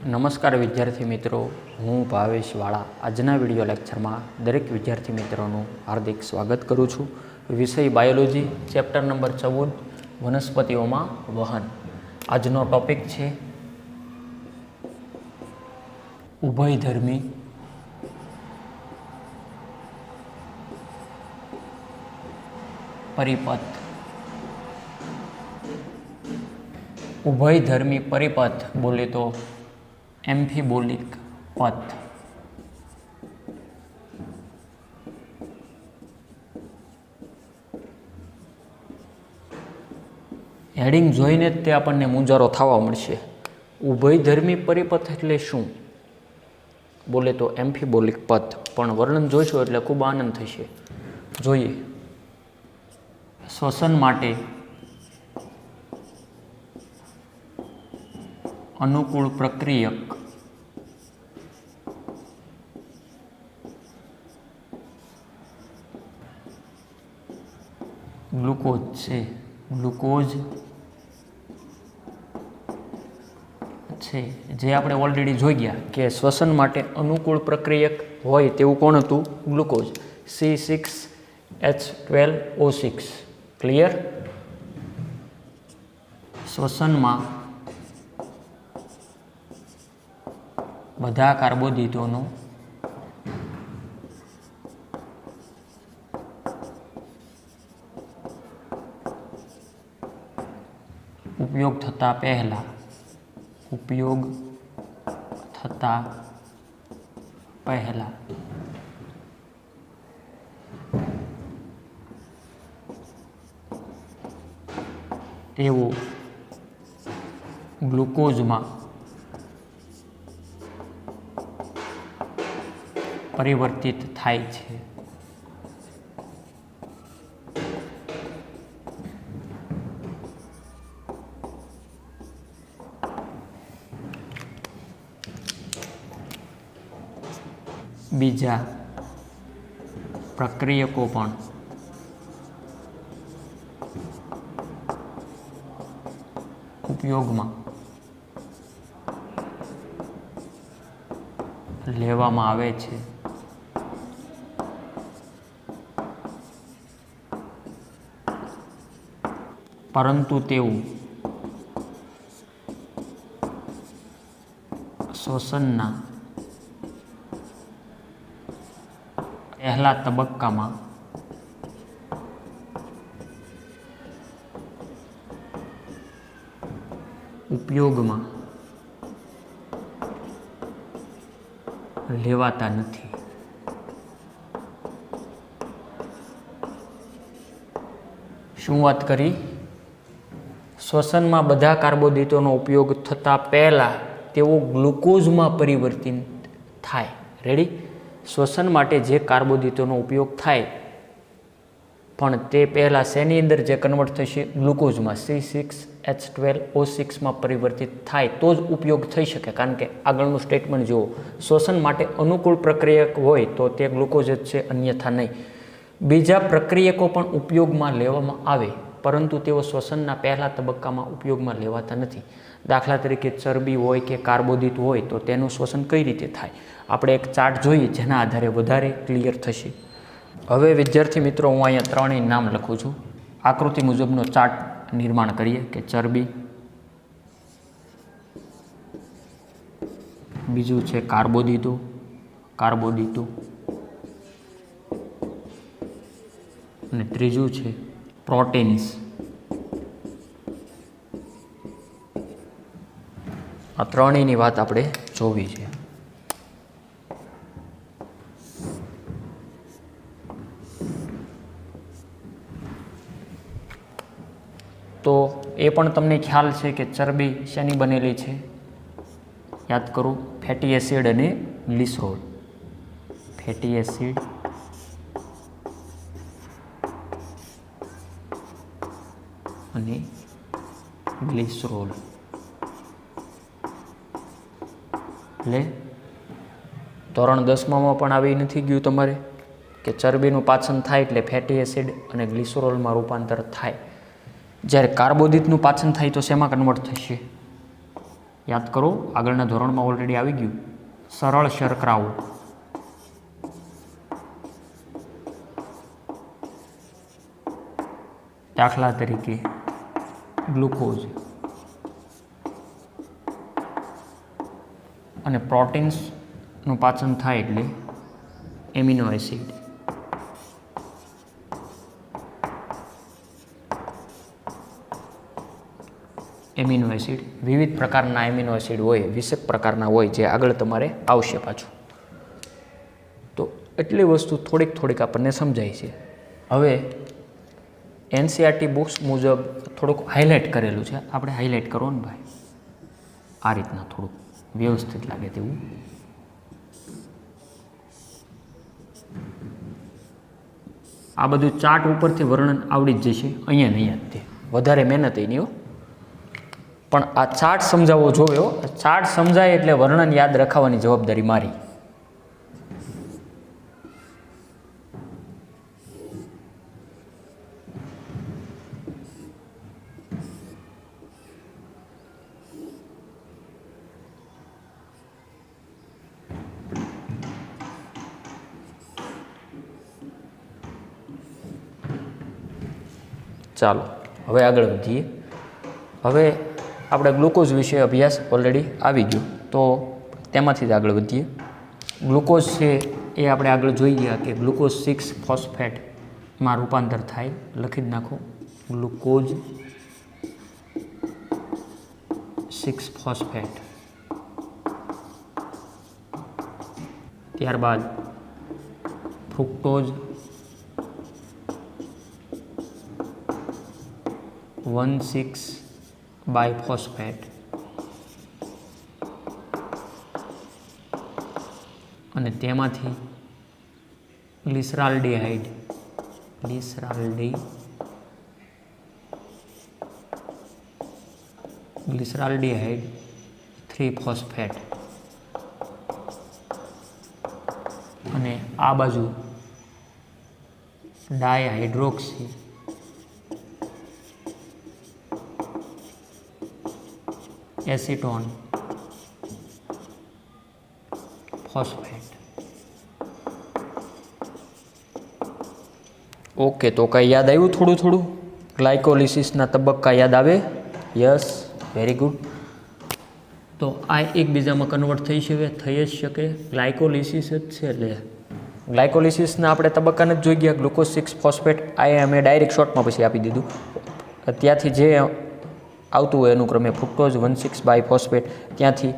નમસ્કાર વિદ્યાર્થી મિત્રો, હું ભાવેશ વાળા આજના વિડીયો લેક્ચરમાં દરેક વિદ્યાર્થી મિત્રોનું હાર્દિક સ્વાગત કરું છું. વિષય બાયોલોજી, ચેપ્ટર નંબર 14 વનસ્પતિઓમાં વહન. આજનો ટોપિક છે ઉભયધર્મી પરિપથ. ઉભયધર્મી પરિપથ બોલે તો એમ્ફીબોલિક પથ. હેડિંગ જોઈને જ તે આપણને મૂંઝારો થવા મળશે. ઉભયધર્મી પરિપથ એટલે શું? બોલે તો એમ્ફીબોલિક પથ. પણ વર્ણન જોઈશું એટલે ખૂબ આનંદ થશે. જોઈએ. શ્વસન માટે અનુકૂળ પ્રક્રિયક ગ્લુકોઝ છે. ગ્લુકોઝ છે જે આપણે ઓલરેડી જોઈ ગયા કે શ્વસન માટે અનુકૂળ પ્રક્રિયક હોય તેવું કોણ હતું? ગ્લુકોઝ. C6H12O6. ક્લિયર? શ્વસનમાં બધા કાર્બોદિતોનો ઉપયોગ થતા પહેલા તેઓ ગ્લુકોઝમાં પરિવર્તિત થાય છે. બીજા પ્રક્રિયકો પણ ઉપયોગમાં લેવામાં આવે છે. પરંતુ તેઓ શ્વસનના પહેલા તબક્કામાં ઉપયોગમાં લેવાતા નથી. શું વાત કરી? શ્વસનમાં બધા કાર્બોદિતોનો ઉપયોગ થતાં પહેલાં તેઓ ગ્લુકોઝમાં પરિવર્તિત થાય. રેડી? શ્વસન માટે જે કાર્બોદિતોનો ઉપયોગ થાય પણ તે પહેલાં શેની અંદર જે કન્વર્ટ થશે? ગ્લુકોઝમાં. C6H12O6માં પરિવર્તિત થાય તો જ ઉપયોગ થઈ શકે. કારણ કે આગળનું સ્ટેટમેન્ટ જુઓ, શ્વસન માટે અનુકૂળ પ્રક્રિયક હોય તો તે ગ્લુકોઝ જ છે, અન્યથા નહીં. બીજા પ્રક્રિયકો પણ ઉપયોગમાં લેવામાં આવે પરંતુ તેઓ શ્વસનના પહેલા તબક્કામાં ઉપયોગમાં લેવાતા નથી. દાખલા તરીકે ચરબી હોય કે કાર્બોદિત હોય તો તેનું શ્વસન કઈ રીતે થાય? આપણે એક ચાર્ટ જોઈએ જેના આધારે વધારે ક્લિયર થશે. હવે વિદ્યાર્થી મિત્રો, હું અહીંયા ત્રણેય નામ લખું છું. આકૃતિ મુજબનો ચાર્ટ નિર્માણ કરીએ કે ચરબી, બીજું છે કાર્બોદિતો અને ત્રીજું છે પ્રોટીન્સ. આ ત્રણેયની વાત આપણે જોવી છે. તો એ પણ તમને ખ્યાલ છે કે ચરબી શેની બનેલી છે? યાદ કરો, ફેટી એસિડ અને ગ્લિસરોલ. ફેટી એસિડ અને ગ્લિસરોલ. એટલે ધોરણ 10માં પણ આવી નથી ગયું તમારે કે ચરબીનું પાચન થાય એટલે ફેટી એસિડ અને ગ્લિસરોલમાં રૂપાંતર થાય. જ્યારે કાર્બોદિતનું પાચન થાય તો શેમાં કન્વર્ટ થશે? યાદ કરો, આગળના ધોરણમાં ઓલરેડી આવી ગયું. સરળ શર્કરાઓ, દાખલા તરીકે ગ્લુકોઝ અને પ્રોટીન્સનું પાચન થાય એટલે એમિનો એસિડ. એમિનો એસિડ વિવિધ પ્રકારના એમિનો એસિડ હોય, 20 પ્રકારના હોય, જે આગળ તમારે આવશે પાછું. તો એટલી વસ્તુ થોડીક આપણને સમજાય છે. હવે એનસીઆરટી બુક્સ મુજબ થોડુંક હાઇલાઇટ કરેલું છે, આપણે હાઇલાઇટ કરો ને ભાઈ, આ રીતના થોડુંક વ્યવસ્થિત લાગે તેવું. આ બધું ચાર્ટ ઉપરથી વર્ણન આવડી જ જશે, અહીંયા જ તે વધારે મહેનત નહીં હો, પણ આ ચાર્ટ સમજાવવો જોયો. ચાર્ટ સમજાય એટલે વર્ણન યાદ રખાવવાની જવાબદારી મારી. ચાલો હવે આગળ વધીએ. હવે આપણે ગ્લુકોઝ વિશે અભ્યાસ ઓલરેડી આવી ગયો, તો તેમાંથી જ આગળ વધીએ. ગ્લુકોઝ છે એ આપણે આગળ જોઈ ગયા કે ગ્લુકોઝ 6 ફોસ્ફેટમાં રૂપાંતર થાય. લખી જ નાખો, ગ્લુકોઝ 6 ફોસ્ફેટ. ત્યારબાદ ફ્રુક્ટોઝ 1,6 બાયફોસ્ફેટ અને તેમાંથી ગ્લિસરાલ્ડિહાઇડ 3 ફોસ્ફેટ અને આ બાજુ ડાયહાઇડ્રોક્સી એસિટોન ફોસ્ફેટ. ઓકે, તો કંઈ યાદ આવ્યું થોડું? ગ્લાયકોલિસિસના તબક્કા યાદ આવે? Yes, very good. તો આ એકબીજામાં કન્વર્ટ થઈ જ શકે. ગ્લાયકોલિસિસ જ છે એટલે ગ્લાયકોલિસિસના આપણે તબક્કાને જ જોઈ ગયા. ગ્લુકોઝ 6 ફોસ્ફેટ આ અમે ડાયરેક્ટ શોર્ટમાં પછી આપી દીધું. ત્યાંથી જે આવતું હોય અનુક્રમે ફ્રુક્ટોઝ 1,6 બાયફોસ્ફેટ, ત્યાંથી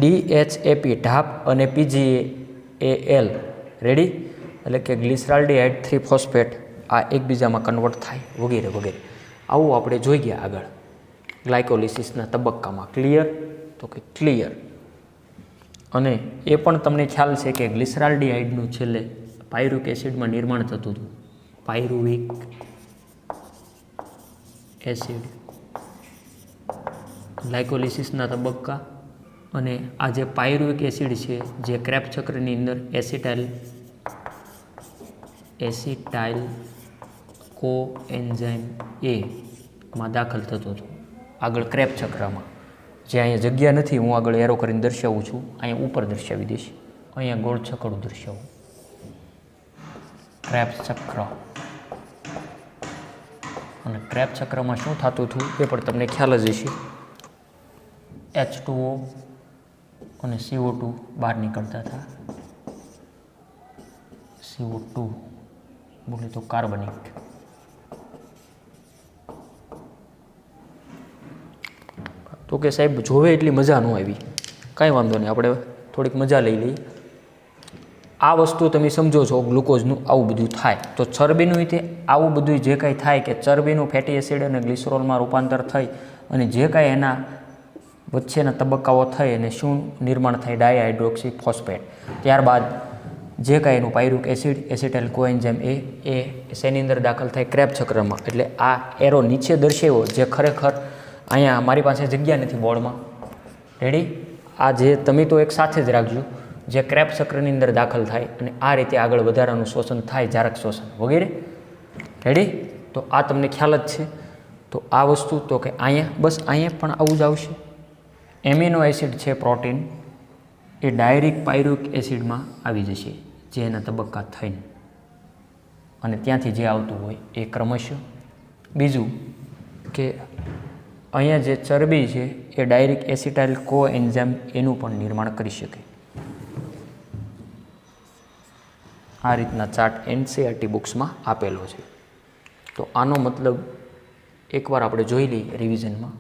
DHAP ઢાપ અને PGAL રેડી, એટલે કે ગ્લિસરાલ્ડિહાઇડ 3 ફોસ્ફેટ આ એકબીજામાં કન્વર્ટ થાય વગેરે વગેરે. આવું આપણે જોઈ ગયા આગળ ગ્લાયકોલિસિસના તબક્કામાં. ક્લિયર? તો કે ક્લિયર. અને એ પણ તમને ખ્યાલ છે કે ગ્લિસરાલ્ડિહાઇડનું છેલ્લે પાયરુવિક એસિડમાં નિર્માણ થતું હતું. પાયરુવિક એસિડ ગ્લાયકોલિસિસના તબક્કા. અને આ જે પાયરુવિક એસિડ છે જે ક્રેબ્સ ચક્રની અંદર એસિટાઇલ કોએન્ઝાઇમ A માં દાખલ થતો હતો આગળ ક્રેબ્સ ચક્રમાં. જે અહીંયા જગ્યા નથી, હું આગળ એરો કરીને દર્શાવું છું, અહીંયા ઉપર દર્શાવી દઈશ, અહીંયા ગોળ છકડું દર્શાવું. ક્રેબ્સ ચક્ર. અને ક્રેબ્સ ચક્રમાં શું થતું હતું એ પણ તમને ખ્યાલ જ હશે. H2O અને CO2 બહાર નીકળતા હતા. CO2 બોલે તો કાર્બનિક. તો કે સાહેબ જોવે એટલી મજા ન આવી, કાંઈ વાંધો નહીં, આપણે થોડીક મજા લઈ લઈએ. આ વસ્તુ તમે સમજો છો, ગ્લુકોઝનું આવું બધું થાય. તો ચરબીનું રીતે આવું બધું જે કાંઈ થાય કે ચરબીનું ફેટી એસિડ અને ગ્લિસરોલમાં રૂપાંતર થઈ અને જે કાંઈ એના વચ્ચેના તબક્કાઓ થઈ અને શું નિર્માણ થાય? ડાયહાઇડ્રોક્સી ફોસ્ફેટ. ત્યારબાદ જે કાંઈ એનું પાયરુવિક એસિડ એસિટાઇલ કોએન્ઝાઇમ A એ શેની અંદર દાખલ થાય? ક્રેબ્સ ચક્રમાં. એટલે આ એરો નીચે દર્શાવ્યો જે ખરેખર અહીંયા મારી પાસે જગ્યા નથી બોર્ડમાં, રેડી? આ જે તમે તો એક સાથે જ રાખજો, જે ક્રેબ્સ ચક્રની અંદર દાખલ થાય અને આ રીતે આગળ વધારાનું શોષણ થાય, જારક શોષણ વગેરે, રેડી? તો આ તમને ખ્યાલ જ છે. તો આ વસ્તુ તો કે અહીંયા બસ અહીંયા પણ આવું જ આવશે. એમિનો એસિડ છે પ્રોટીન એ ડાયરેક્ટ પાયરુવેક એસિડમાં આવી જશે, જે એના તબક્કા થઈને, અને ત્યાંથી જે આવતું હોય એ ક્રમશઃ. બીજું કે અહીંયા જે ચરબી છે એ ડાયરેક્ટ એસિટાઇલ કોએન્ઝાઇમ એનું પણ નિર્માણ કરી શકે. આ રીતના ચાર્ટ એનસીઈઆરટી બુક્સમાં આપેલો છે. તો આનો મતલબ એકવાર આપણે જોઈ લઈએ રિવિઝનમાં.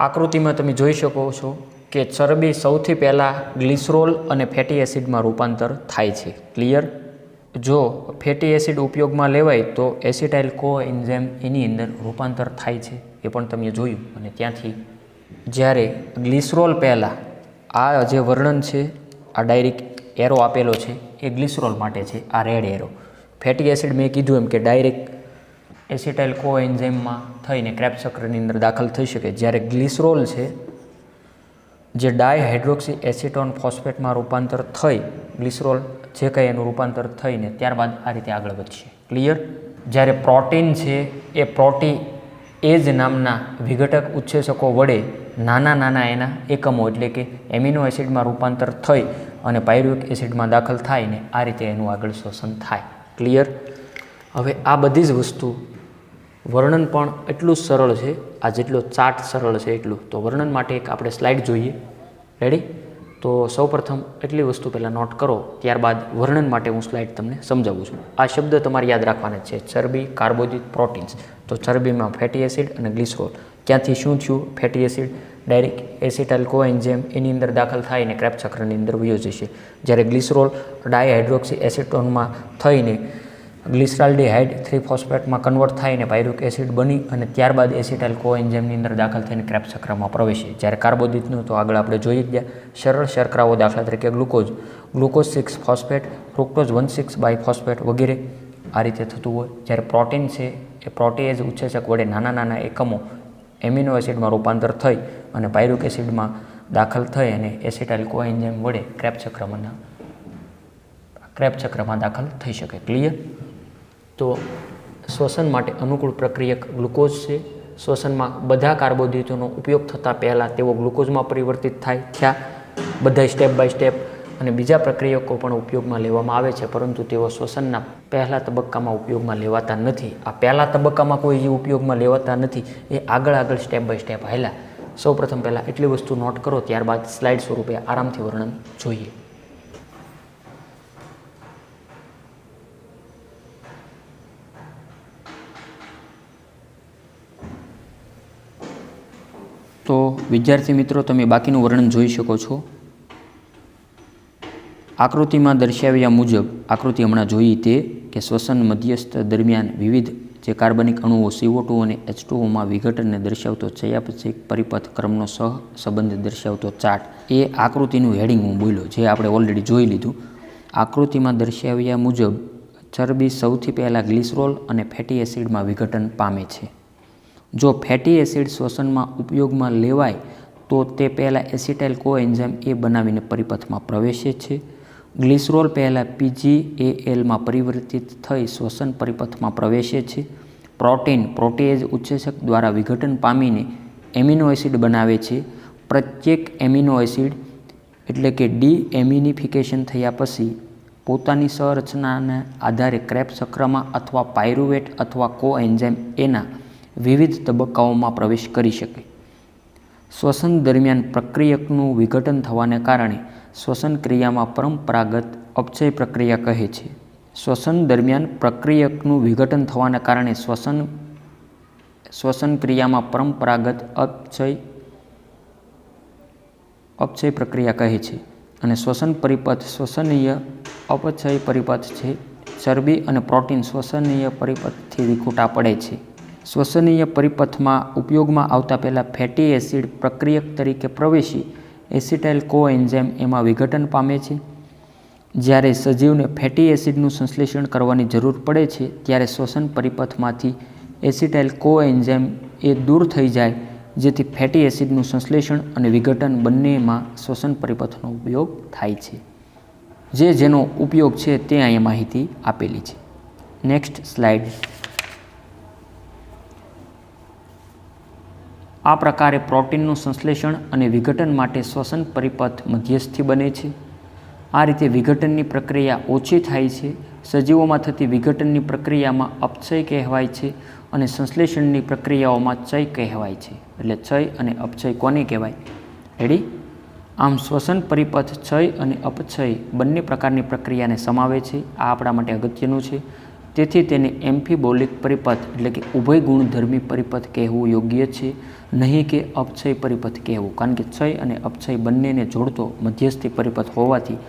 આકૃતિમાં તમે જોઈ શકો છો કે ચરબી સૌથી પહેલાં ગ્લિસરોલ અને ફેટી એસિડમાં રૂપાંતર થાય છે. ક્લિયર? જો ફેટી એસિડ ઉપયોગમાં લેવાય તો એસિટાઇલ કોએન્ઝાઇમ એની અંદર રૂપાંતર થાય છે, એ પણ તમે જોયું. અને ત્યાંથી જ્યારે ગ્લિસરોલ પહેલાં, આ જે વર્ણન છે આ ડાયરેક્ટ એરો આપેલો છે એ ગ્લિસરોલ માટે છે, આ રેડ એરો. ફેટી એસિડ મેં કીધું એમ કે ડાયરેક્ટ એસિટાઇલ કોએન્ઝાઇમમાં થઈને ક્રેબ્સ ચક્રની અંદર દાખલ થઈ શકે. જ્યારે ગ્લિસરોલ છે જે ડાયહાઇડ્રોક્સી એસિટોન ફોસ્ફેટમાં રૂપાંતર થઈ, ગ્લિસરોલ જે કંઈ એનું રૂપાંતર થઈને ત્યારબાદ આ રીતે આગળ વધશે. ક્લિયર? જ્યારે પ્રોટીન છે એ પ્રોટીએઝ નામના વિઘટક ઉત્સેચકો વડે નાના નાના એના એકમો એટલે કે એમિનો એસિડમાં રૂપાંતર થઈ અને પાયરુવેક એસિડમાં દાખલ થાય ને આ રીતે એનું આગળ શ્વસન થાય. ક્લિયર? હવે આ બધી જ વસ્તુ વર્ણન પણ એટલું જ સરળ છે, આ જેટલો ચાર્ટ સરળ છે એટલું. તો વર્ણન માટે એક આપણે સ્લાઇડ જોઈએ. રેડી? તો સૌપ્રથમ એટલી વસ્તુ પહેલાં નોટ કરો, ત્યારબાદ વર્ણન માટે હું સ્લાઇડ તમને સમજાવું છું. આ શબ્દ તમારે યાદ રાખવાના છે: ચરબી, કાર્બોદિત, પ્રોટીન્સ. તો ચરબીમાં ફેટી એસિડ અને ગ્લિસરોલ. ક્યાંથી શું થયું? ફેટી એસિડ ડાયરેક્ટ એસિટાઇલ કોએન્ઝાઇમ એની અંદર દાખલ થાય ને ક્રેબ્સ ચક્રની અંદર વયો જશે. જ્યારે ગ્લિસરોલ ડાયહાઇડ્રોક્સી એસિટોનમાં થઈને ગ્લિસરાલ્ડિહાઇડ 3 ફોસ્ફેટમાં કન્વર્ટ થઈને પાયરુવેક એસિડ બની અને ત્યારબાદ એસિટાઇલ કોએન્ઝાઇમની અંદર દાખલ થઈને ક્રેબ્સ ચક્રમાં પ્રવેશે. જ્યારે કાર્બોદિતનું તો આગળ આપણે જોઈ જ ગયા, સરળ શર્કરાઓ દાખલા તરીકે glucose, glucose 6 phosphate, fructose 1,6 biphosphate વગેરે આ રીતે થતું હોય. જ્યારે પ્રોટીન છે એ પ્રોટીએઝ ઉત્સેચક વડે નાના નાના એકમો એમિનો એસિડમાં રૂપાંતર થઈ અને પાયરુવેક એસિડમાં દાખલ થઈ અને એસિટાઇલ કોએન્ઝાઇમ વડે ક્રેબ્સ ચક્રમાં દાખલ થઈ શકે. ક્લિયર? તો શ્વસન માટે અનુકૂળ પ્રક્રિયક ગ્લુકોઝ છે. શ્વસનમાં બધા કાર્બોદિતોનો ઉપયોગ થતાં પહેલાં તેઓ ગ્લુકોઝમાં પરિવર્તિત થયા બધા સ્ટેપ બાય સ્ટેપ. અને બીજા પ્રક્રિયકો પણ ઉપયોગમાં લેવામાં આવે છે, પરંતુ તેઓ શ્વસનના પહેલા તબક્કામાં ઉપયોગમાં લેવાતા નથી. આ પહેલા તબક્કામાં કોઈ જે ઉપયોગમાં લેવાતા નથી એ આગળ સ્ટેપ બાય સ્ટેપ હાલ્યા. સૌપ્રથમ પહેલાં એટલી વસ્તુ નોટ કરો, ત્યારબાદ સ્લાઇડ સ્વરૂપે આરામથી વર્ણન જોઈએ. તો વિદ્યાર્થી મિત્રો, તમે બાકીનું વર્ણન જોઈ શકો છો. આકૃતિમાં દર્શાવ્યા મુજબ, આકૃતિ હમણાં જોઈ તે કે શ્વસન મધ્યસ્થ દરમિયાન વિવિધ જે કાર્બનિક અણુઓ CO2 અને H2Oમાં વિઘટનને દર્શાવતો ચયાપચય પરિપથ ક્રમનો સહસંબંધ દર્શાવતો ચાર્ટ. એ આકૃતિનું હેડિંગ હું બોલ્યો, જે આપણે ઓલરેડી જોઈ લીધું. આકૃતિમાં દર્શાવ્યા મુજબ ચરબી સૌથી પહેલાં ગ્લિસરોલ અને ફેટી એસિડમાં વિઘટન પામે છે. જો ફેટી એસિડ શ્વસનમાં ઉપયોગમાં લેવાય તો તે પહેલાં એસિટાઇલ કોએન્ઝાઇમ એ બનાવીને પરિપથમાં પ્રવેશે છે. ગ્લિસરોલ પહેલાં PgAlમાં પરિવર્તિત થઈ શ્વસન પરિપથમાં પ્રવેશે છે. પ્રોટીન પ્રોટીએઝ ઉત્સેચક દ્વારા વિઘટન પામીને એમિનો એસિડ બનાવે છે. પ્રત્યેક એમિનો એસિડ એટલે કે ડીએમિનિફિકેશન થયા પછી પોતાની સંરચનાના આધારે ક્રેબ્સ ચક્રમાં અથવા પાયરુવેટ અથવા કોએન્ઝાઇમ એના વિવિધ તબક્કાઓમાં પ્રવેશ કરી શકે. શ્વસન દરમિયાન પ્રક્રિયકનું વિઘટન થવાને કારણે શ્વસન ક્રિયામાં પરંપરાગત અપચય પ્રક્રિયા કહે છે. શ્વસન દરમિયાન પ્રક્રિયકનું વિઘટન થવાને કારણે શ્વસન ક્રિયામાં પરંપરાગત અપચય પ્રક્રિયા કહે છે. અને શ્વસન પરિપથ શ્વસનીય અપચય પરિપથ છે. ચરબી અને પ્રોટીન શ્વસનીય પરિપથથી વિખૂટા પડે છે. શ્વસનીય પરિપથમાં ઉપયોગમાં આવતા પહેલાં ફેટી એસિડ પ્રક્રિયક તરીકે પ્રવેશી એસિટાઇલ કોએન્ઝાઇમ એમાં વિઘટન પામે છે. જ્યારે સજીવને ફેટી એસિડનું સંશ્લેષણ કરવાની જરૂર પડે છે ત્યારે શ્વસન પરિપથમાંથી એસિટાઇલ કોએન્ઝાઇમ એ દૂર થઈ જાય, જેથી ફેટી એસિડનું સંશ્લેષણ અને વિઘટન બંનેમાં શ્વસન પરિપથનો ઉપયોગ થાય છે. જેનો ઉપયોગ છે તે અહીંયા માહિતી આપેલી છે. Next slide. આ પ્રકારે પ્રોટીનનું સંશ્લેષણ અને વિઘટન માટે શ્વસન પરિપથ મધ્યસ્થી બને છે. આ રીતે વિઘટનની પ્રક્રિયા ઓછી થાય છે. સજીવોમાં થતી વિઘટનની પ્રક્રિયામાં અપચય કહેવાય છે અને સંશ્લેષણની પ્રક્રિયાઓમાં ચય કહેવાય છે. એટલે ચય અને અપચય કોને કહેવાય? રેડી? આમ શ્વસન પરિપથ ચય અને અપચય બંને પ્રકારની પ્રક્રિયાને સમાવે છે. આ આપણા માટે અગત્યનું છે. તેથી તેને એમ્ફીબોલિક પરિપથ એટલે કે ઉભય ગુણધર્મી પરિપથ કહેવું યોગ્ય છે, નહીં કે અપચય પરિપથ કહેવું. કારણ કે ચય અને અપચય બંનેને જોડતો મધ્યસ્થી પરિપથ હોવાથી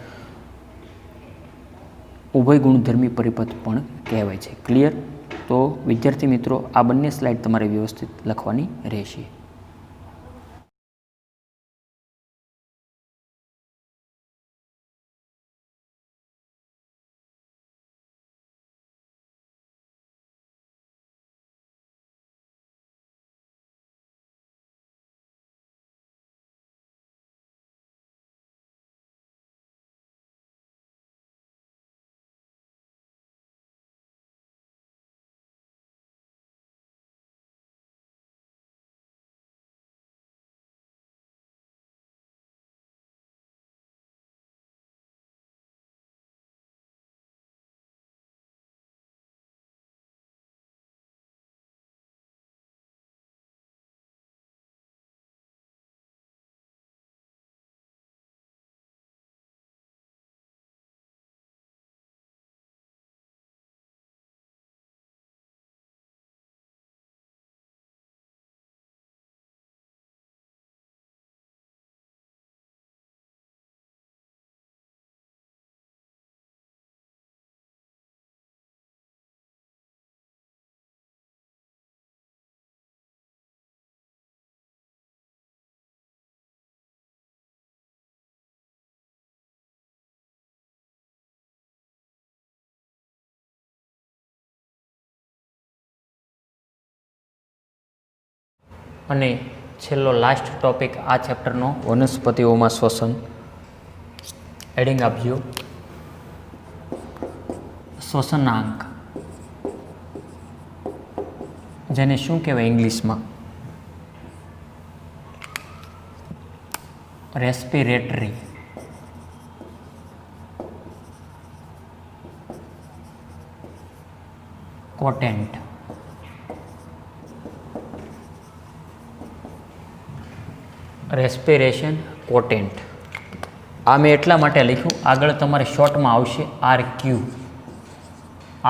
ઉભય ગુણધર્મી પરિપથ પણ કહેવાય છે. ક્લિયર? તો વિદ્યાર્થી મિત્રો, આ બંને સ્લાઇડ તમારે વ્યવસ્થિત લખવાની રહેશે. અને છેલ્લો લાસ્ટ ટોપિક આ ચેપ્ટરનો વનસ્પતિઓમાં શ્વસન. હેડિંગ આપજો શ્વસનાંક, જેને શું કહેવાય ઇંગ્લિશમાં? રેસ્પિરેટરી કોટેન્ટ. રેસ્પિરેશન કોટેન્ટ. આ મેં એટલા માટે લખ્યું, આગળ તમારે શોર્ટમાં આવશે RQ.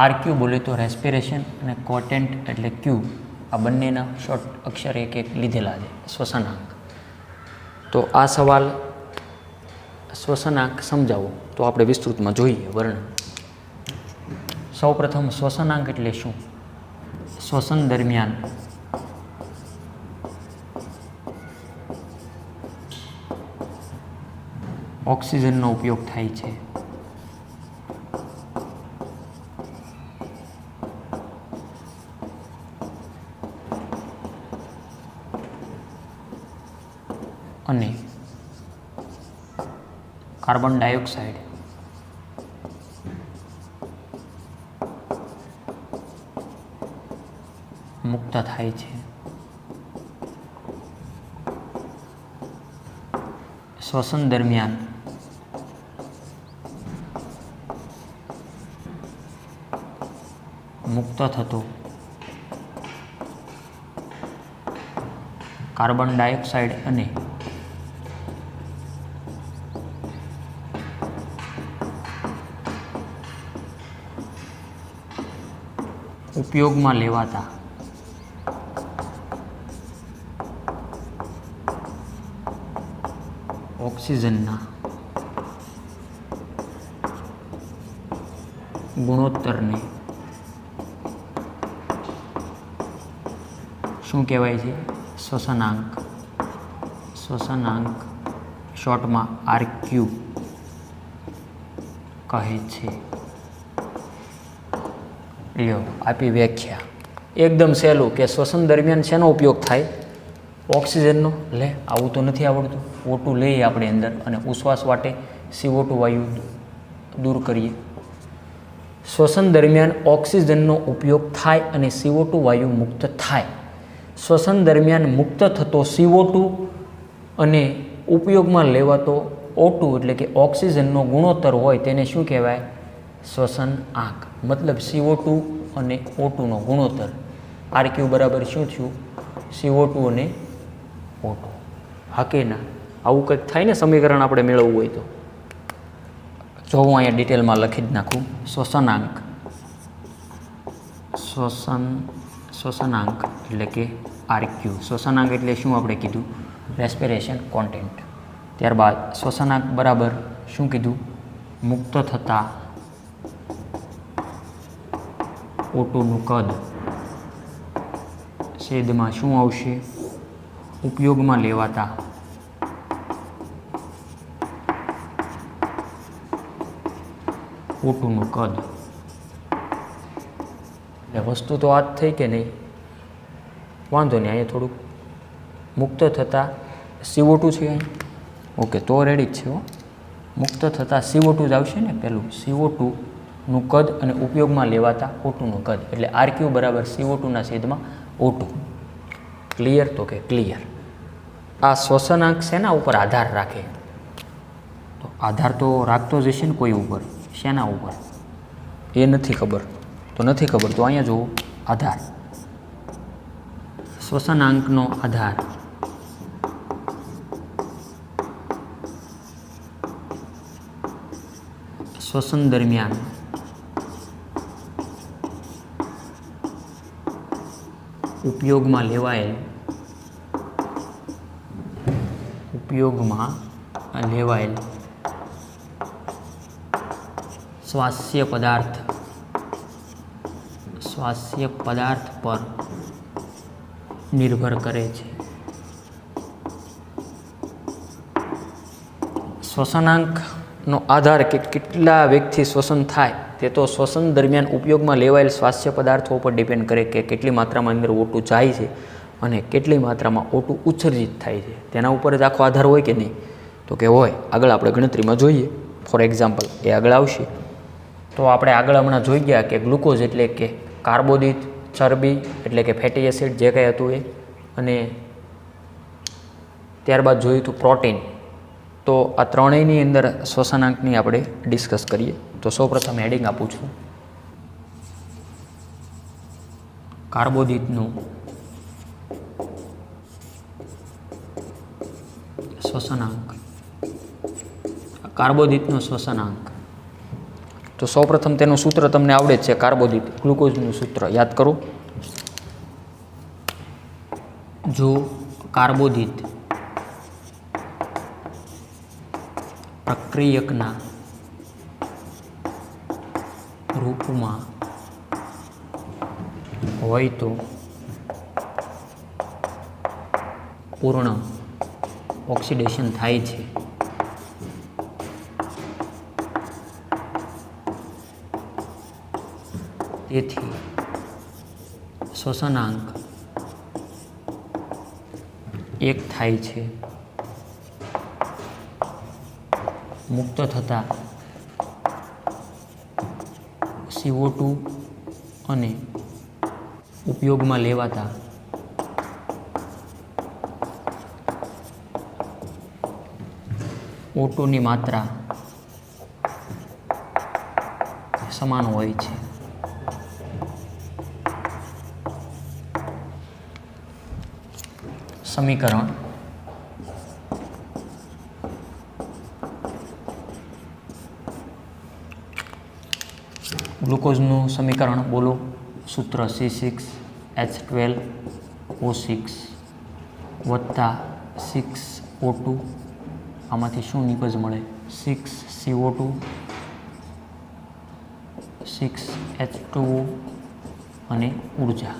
RQ બોલે તો રેસ્પિરેશન અને કોટેન્ટ એટલે Q. આ બંનેના શોર્ટ અક્ષર એક એક લીધેલા છે. શ્વસનાંક. તો આ સવાલ શ્વસનાંક સમજાવો તો આપણે વિસ્તૃતમાં જોઈએ વર્ણન. સૌપ્રથમ શ્વસનાંક એટલે શું? શ્વસન દરમિયાન ઓક્સિજનનો ઉપયોગ થાય છે. અને કાર્બન ડાયોક્સાઇડ મુક્ત થાય છે. શ્વસન દરમિયાન મુક્ત થતો કાર્બન ડાયોક્સાઇડ અને ઉપયોગમાં લેવાતા ઓક્સિજનના ગુણોત્તરને શું કહેવાય છે? શ્વસનાંક. શ્વસનાંક શોર્ટમાં RQ કહે છે. લ્યો આપી વ્યાખ્યા એકદમ સહેલું કે શ્વસન દરમિયાન શેનો ઉપયોગ થાય? ઓક્સિજનનો. લે આવું તો નથી આવડતું. O2 લઈએ આપણે અંદર અને ઉશ્વાસ વાટે CO2 વાયુ દૂર કરીએ. શ્વસન દરમિયાન ઓક્સિજનનો ઉપયોગ થાય અને CO2 વાયુ મુક્ત થાય. શ્વસન દરમિયાન મુક્ત થતો CO2 અને ઉપયોગમાં લેવાતો O2 એટલે કે ઓક્સિજનનો ગુણોત્તર હોય તેને શું કહેવાય? શ્વસન આંક. મતલબ CO2 અને O2નો ગુણોત્તર. RQ બરાબર શું થયું? CO2 અને O2. હા કે ના? આવું કંઈક થાય ને સમીકરણ આપણે મેળવવું હોય તો. જો હું અહીંયા ડિટેલમાં લખી જ નાખું. શ્વસનાંક શ્વસનાંક એટલે કે RQ. શ્વસનાંક એટલે શું આપણે કીધું? Respiration content. ત્યારબાદ શ્વસનાંક બરાબર શું કીધું? મુક્ત થતા O2નું કદ છેદમાં શું આવશે? ઉપયોગમાં લેવાતા O2નું કદ. એટલે વસ્તુ તો આ જ થઈ કે નહીં? વાંધો નહીં, અહીંયા થોડુંક મુક્ત થતાં CO2 છે અહીં. ઓકે, તો રેડી જ છે હો. મુક્ત થતાં CO2 જ આવશે ને પહેલું. CO2નું કદ અને ઉપયોગમાં લેવાતા O2નું કદ. એટલે RQ બરાબર CO2ના છેદમાં O2. ક્લિયર? તો કે ક્લિયર. આ શ્વસનાંક શેના ઉપર આધાર રાખે? તો આધાર તો રાખતો જ હશે ને કોઈ ઉપર. શેના ઉપર? એ નથી ખબર. તો નથી ખબર તો અહીંયા જુઓ. આધાર. શ્વસનાંકનો આધાર શ્વસન દરમિયાન ઉપયોગમાં લેવાયેલ શ્વાસ્ય પદાર્થ પર નિર્ભર કરે છે. શ્વસનાંકનો આધાર કે કેટલા વેગથી શ્વસન થાય તે તો શ્વસન દરમિયાન ઉપયોગમાં લેવાયેલ સ્વાસ્થ્ય પદાર્થો ઉપર ડિપેન્ડ કરે કે કેટલી માત્રામાં અંદર O2 જાય છે અને કેટલી માત્રામાં O2 ઉત્સર્જિત થાય છે. તેના ઉપર જ આખો આધાર હોય કે નહીં? તો કે હોય. આગળ આપણે ગણતરીમાં જોઈએ. ફોર એક્ઝામ્પલ એ આગળ આવશે. તો આપણે આગળ હમણાં જોઈ ગયા કે ગ્લુકોઝ એટલે કે કાર્બોદિત, ચરબી એટલે કે ફેટી એસિડ જે કંઈ હતું એ, અને ત્યારબાદ જોયું હતું પ્રોટીન. તો આ ત્રણેયની અંદર શ્વસનાંકની આપણે ડિસ્કસ કરીએ. તો સૌપ્રથમ હેડિંગ આપું છું. કાર્બોદિતનું શ્વસનાંક. કાર્બોદિતનો શ્વસનાંક. તો સૌપ્રથમ તેનું સૂત્ર તમને આવડે જ છે. કાર્બોદિત ગ્લુકોઝનું સૂત્ર યાદ કરો. જો કાર્બોદિત પ્રક્રિયકના રૂપમાં હોય તો પૂર્ણ ઓક્સિડેશન થાય છે. તેથી શ્વસનાંક 1 થાય છે. મુક્ત થતા CO2 અને ઉપયોગમાં લેવાતા O2ની માત્રા સમાન હોય છે. સમીકરણ ગ્લુકોઝનું સમીકરણ બોલો. સૂત્ર C6H12O6 વત્તા 6O2. આમાંથી શું નિપજ મળે? 6CO2 6H2O અને ઉર્જા.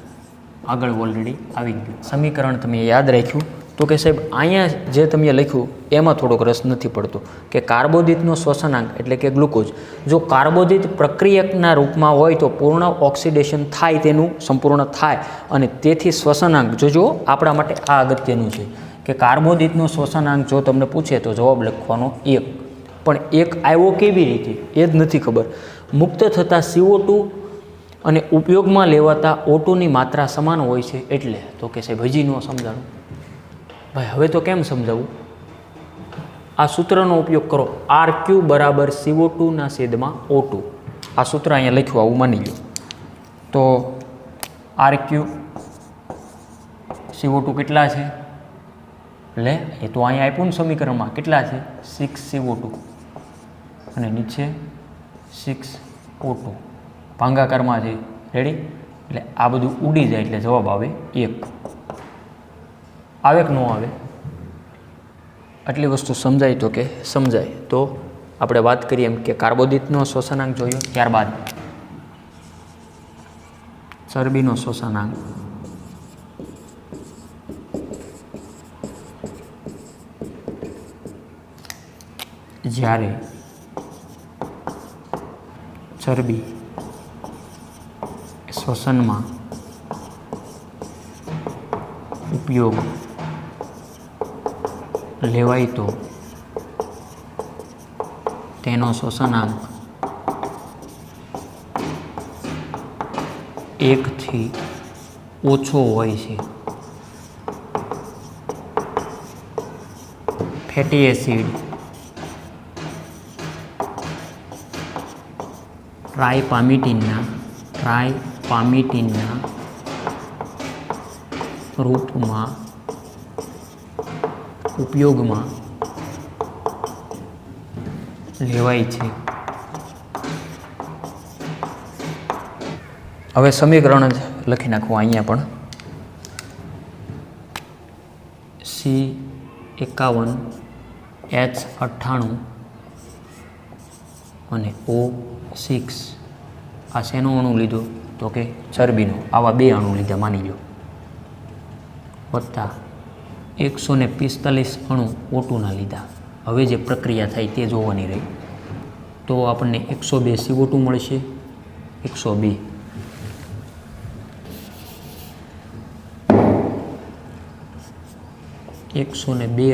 આગળ ઓલરેડી આવી ગયું. સમીકરણ તમે યાદ રાખ્યું તો કે સાહેબ અહીંયા જે તમે લખ્યું એમાં થોડોક રસ નથી પડતો કે કાર્બોદિતનો શ્વસનાંક એટલે કે ગ્લુકોઝ જો કાર્બોદિત પ્રક્રિયકના રૂપમાં હોય તો પૂર્ણ ઓક્સિડેશન થાય, તેનું સંપૂર્ણ થાય, અને તેથી શ્વસનાંક જોજો આપણા માટે આ અગત્યનું છે કે કાર્બોદિતનો શ્વસનાંક જો તમને પૂછે તો જવાબ લખવાનો 1. પણ 1 આવ્યો કેવી રીતે એ જ નથી ખબર. મુક્ત થતા CO2 અને ઉપયોગમાં લેવાતા O2ની માત્રા સમાન હોય છે એટલે. તો કે સાહેબ હજી ન સમજાણું. ભાઈ હવે તો કેમ સમજાવું? આ સૂત્રનો ઉપયોગ કરો. RQ બરાબર CO2/O2. આ સૂત્ર અહીંયા લખ્યું આવું માની લો. તો RQ CO2 કેટલા છે? લે એ તો અહીંયા આપ્યું ને સમીકરણમાં કેટલા છે? 6CO2 અને નીચે 6O2 ભાંગાકારમાં છે. રેડી? એટલે આ બધું ઉડી જાય એટલે જવાબ આવે 1. આવે કે ન આવે? આટલી વસ્તુ સમજાય તો કે સમજાય. તો આપણે વાત કરીએ એમ કે કાર્બોદિતનો શોષણાંક જોયો, ત્યારબાદ ચરબીનો શોષણાંક. જ્યારે ચરબી શ્વસનમાં ઉપયોગ લેવાય તો તેનો શોષણાંક 1 થી ઓછો હોય છે. ફેટી એસિડ ટ્રાઇપામિટિનના રૂપમાં ઉપયોગમાં લેવાય છે. હવે સમીકરણ જ લખી નાખવું અહીંયા પણ. C51 H98 અને O6 આ શેનું અણુ લીધું? તો કે ચરબીનું. આવા 2 અણુ લીધા માની લો. વત્તા 145 અણુ O2ના લીધા. હવે જે પ્રક્રિયા થાય તે જોવાની રહી. તો આપણને 102 CO2 મળશે. 102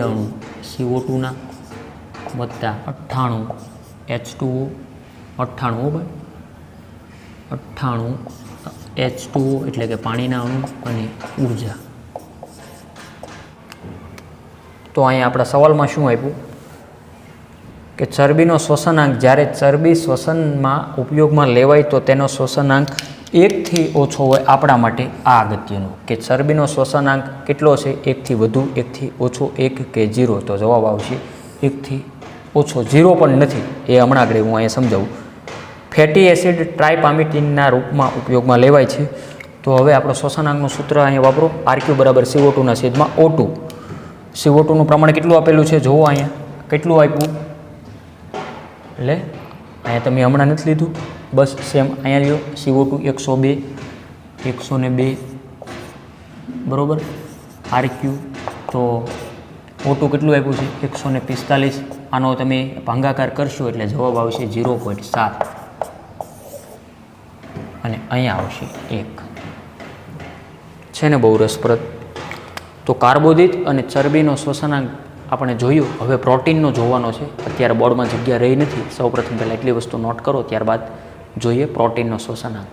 અણુ CO2ના વત્તા 98 H2O 98 ભાઈ 98 H2O એટલે કે પાણીના અણુ અને ઉર્જા. તો અહીંયા આપણા સવાલમાં શું આપ્યું કે ચરબીનો શોષણાંક જ્યારે ચરબી શ્વસનમાં ઉપયોગમાં લેવાય તો તેનો શોષણાંક 1 થી ઓછો હોય. આપણા માટે આ અગત્યનું કે ચરબીનો શોષણાંક કેટલો છે? 1 થી વધુ, 1 થી ઓછો, 1 કે 0? તો જવાબ આવશે 1 થી ઓછો. 0 પણ નથી એ હમણાં આગળ હું અહીંયા સમજાવું. ફેટી એસિડ ટ્રાઇપામિટિનના રૂપમાં ઉપયોગમાં લેવાય છે. તો હવે આપણો શોષણાંકનું સૂત્ર અહીંયા વાપરો. RQ બરાબર CO2/O2. CO2નું પ્રમાણ કેટલું આપેલું છે જુઓ અહીંયા. કેટલું આપ્યું? એટલે અહીંયા તમે હમણાં નથી લીધું, બસ સેમ અહીંયા લ્યો. CO2 102 બરાબર. RQ તો O2 કેટલું આપ્યું છે? 145. આનો તમે ભાંગાકાર કરશો એટલે જવાબ આવશે 0.7 અને અહીંયા આવશે 1. છે ને બહુ રસપ્રદ. તો કાર્બોદિત અને ચરબીનો શોષણાંક આપણે જોયું. હવે પ્રોટીનનો જોવાનો છે. અત્યારે બોર્ડમાં જગ્યા રહી નથી. સૌપ્રથમ પહેલાં એટલી વસ્તુ નોટ કરો, ત્યારબાદ જોઈએ પ્રોટીનનો શોષણાંક.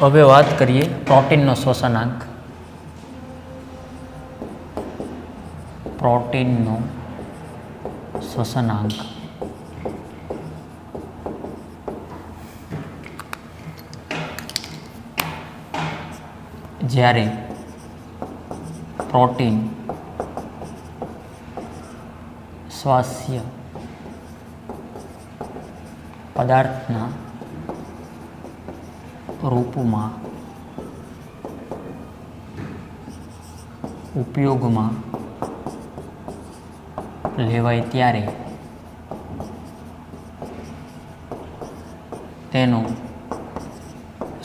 હવે વાત કરીએ પ્રોટીનનો શોષણાંક. પ્રોટીનનો શ્વસનાંક જ્યારે પ્રોટીન શ્વાસ્ય પદાર્થના રૂપમાં ઉપયોગમાં લેવાય ત્યારે તેનો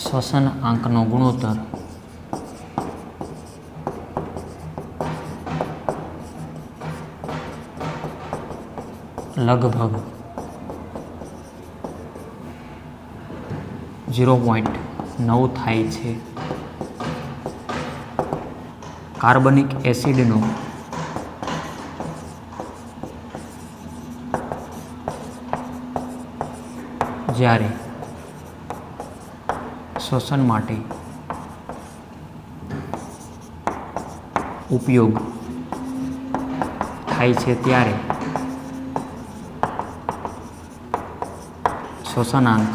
શ્વસન આંકનો ગુણોત્તર લગભગ 0.9 થાય છે. કાર્બનિક એસિડનો જ્યારે શ્વસન માટે ઉપયોગ થાય છે ત્યારે શ્વસનાંક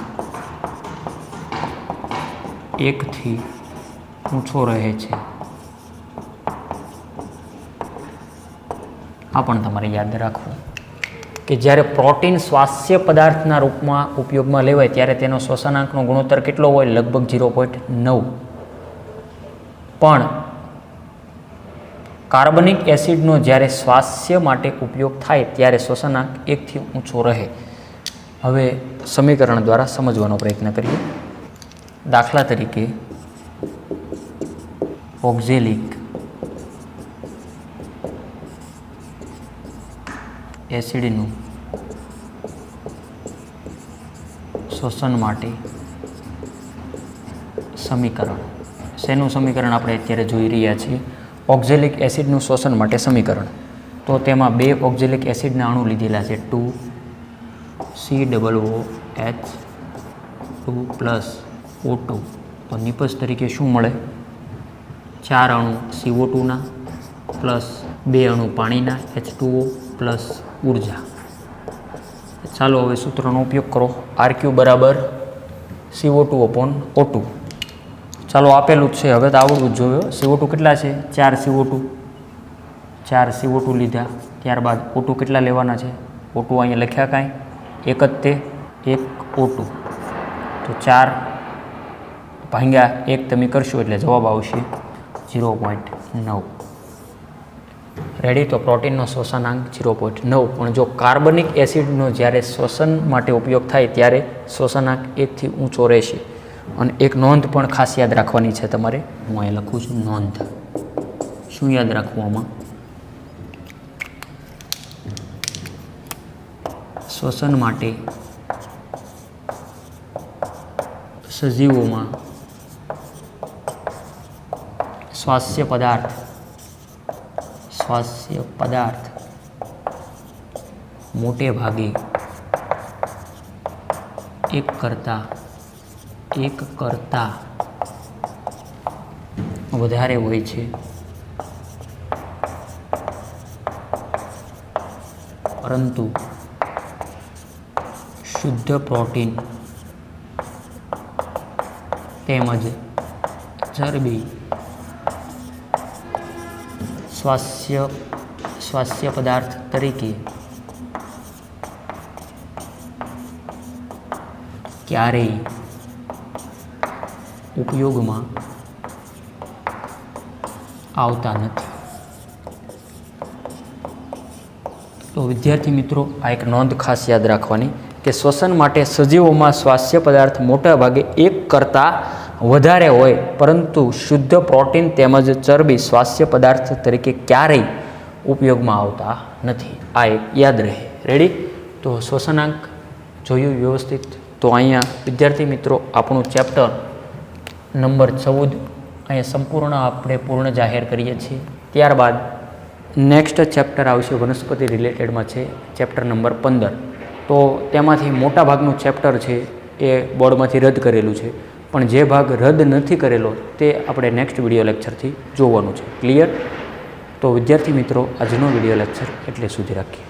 1 થી ઊંચો રહે છે. આ પણ તમારે યાદ રાખવું કે જ્યારે પ્રોટીન શ્વાસ્ય પદાર્થના રૂપમાં ઉપયોગમાં લેવાય ત્યારે તેનો શ્વસનાંકનો ગુણોત્તર કેટલો હોય? લગભગ 0.9. પણ કાર્બનિક એસિડનો જ્યારે શ્વાસ્ય માટે ઉપયોગ થાય ત્યારે શ્વસનાંક 1 થી ઊંચો રહે. હવે સમીકરણ દ્વારા સમજવાનો પ્રયત્ન કરીએ. દાખલા તરીકે ઓક્ઝેલિક એસિડનું શ્વસન માટે સમીકરણ. શેનું સમીકરણ આપણે અત્યારે જોઈ રહ્યા છીએ? ઓક્ઝેલિક એસિડનું શ્વસન માટે સમીકરણ. તો તેમાં 2 ઓક્ઝેલિક એસિડના અણુ લીધેલા છે, 2COOH2 પ્લસ O2. તો નિપજ તરીકે શું મળે? 4 અણુ CO2ના પ્લસ 2 અણુ પાણીના H2O પ્લસ ઉર્જા. ચાલો હવે સૂત્રનો ઉપયોગ કરો. RQ બરાબર CO2/O2. ચાલો આપેલું જ છે, હવે તો આવડવું જ જોઈએ. CO2 કેટલા છે? 4 CO2 લીધા. ત્યારબાદ O2 કેટલા લેવાના છે? O2 અહીંયા લખ્યા કાંઈ? એક જ તે 1 O2. તો 4 ભાગ્યા 1 તમે કરશો એટલે જવાબ આવશે 0.9. રેડી? તો પ્રોટીનનો શ્વસનાંક 0.9. પણ જો કાર્બનિક એસિડનો જ્યારે શ્વસન માટે ઉપયોગ થાય ત્યારે શ્વસનાંક 1 થી ઊંચો રહેશે. અને એક નોંધ પણ ખાસ યાદ રાખવાની છે તમારે. હું અહીં લખું છું નોંધ. શું યાદ રાખવું આમાં? શ્વસન માટે સજીવોમાં શ્વાસ્ય પદાર્થ મોટે ભાગે એક કરતાં વધારે હોય છે. પરંતુ શુદ્ધ પ્રોટીન તેમજ ચરબી શ્વાસ્ય પદાર્થ તરીકે ક્યારેય ઉપયોગમાં આવતા નથી. તો વિદ્યાર્થી મિત્રો, આ એક નોંધ ખાસ યાદ રાખવાની કે શ્વસન માટે સજીવોમાં શ્વાસ્ય પદાર્થ મોટા ભાગે 1 કરતાં વધારે હોય, પરંતુ શુદ્ધ પ્રોટીન તેમજ ચરબી શ્વાસ્ય પદાર્થ તરીકે ક્યારેય ઉપયોગમાં આવતા નથી. આ એક યાદ રહે. રેડી? તો શ્વસનાંક જોયું વ્યવસ્થિત. તો અહીંયા વિદ્યાર્થી મિત્રો આપણું ચેપ્ટર નંબર 14 અહીંયા સંપૂર્ણ આપણે પૂર્ણ જાહેર કરીએ છીએ. ત્યારબાદ નેક્સ્ટ ચેપ્ટર આવશે વનસ્પતિ રિલેટેડમાં છે, ચેપ્ટર નંબર 15. તો તેમાંથી મોટા ભાગનું ચેપ્ટર છે એ બોર્ડમાંથી રદ કરેલું છે, પણ જે ભાગ રદ નથી કરેલો તે આપણે નેક્સ્ટ વિડીયો લેક્ચરથી જોવાનું છે. ક્લિયર? તો વિદ્યાર્થી મિત્રો, આજનો વિડીયો લેક્ચર એટલે સુધી રાખીએ.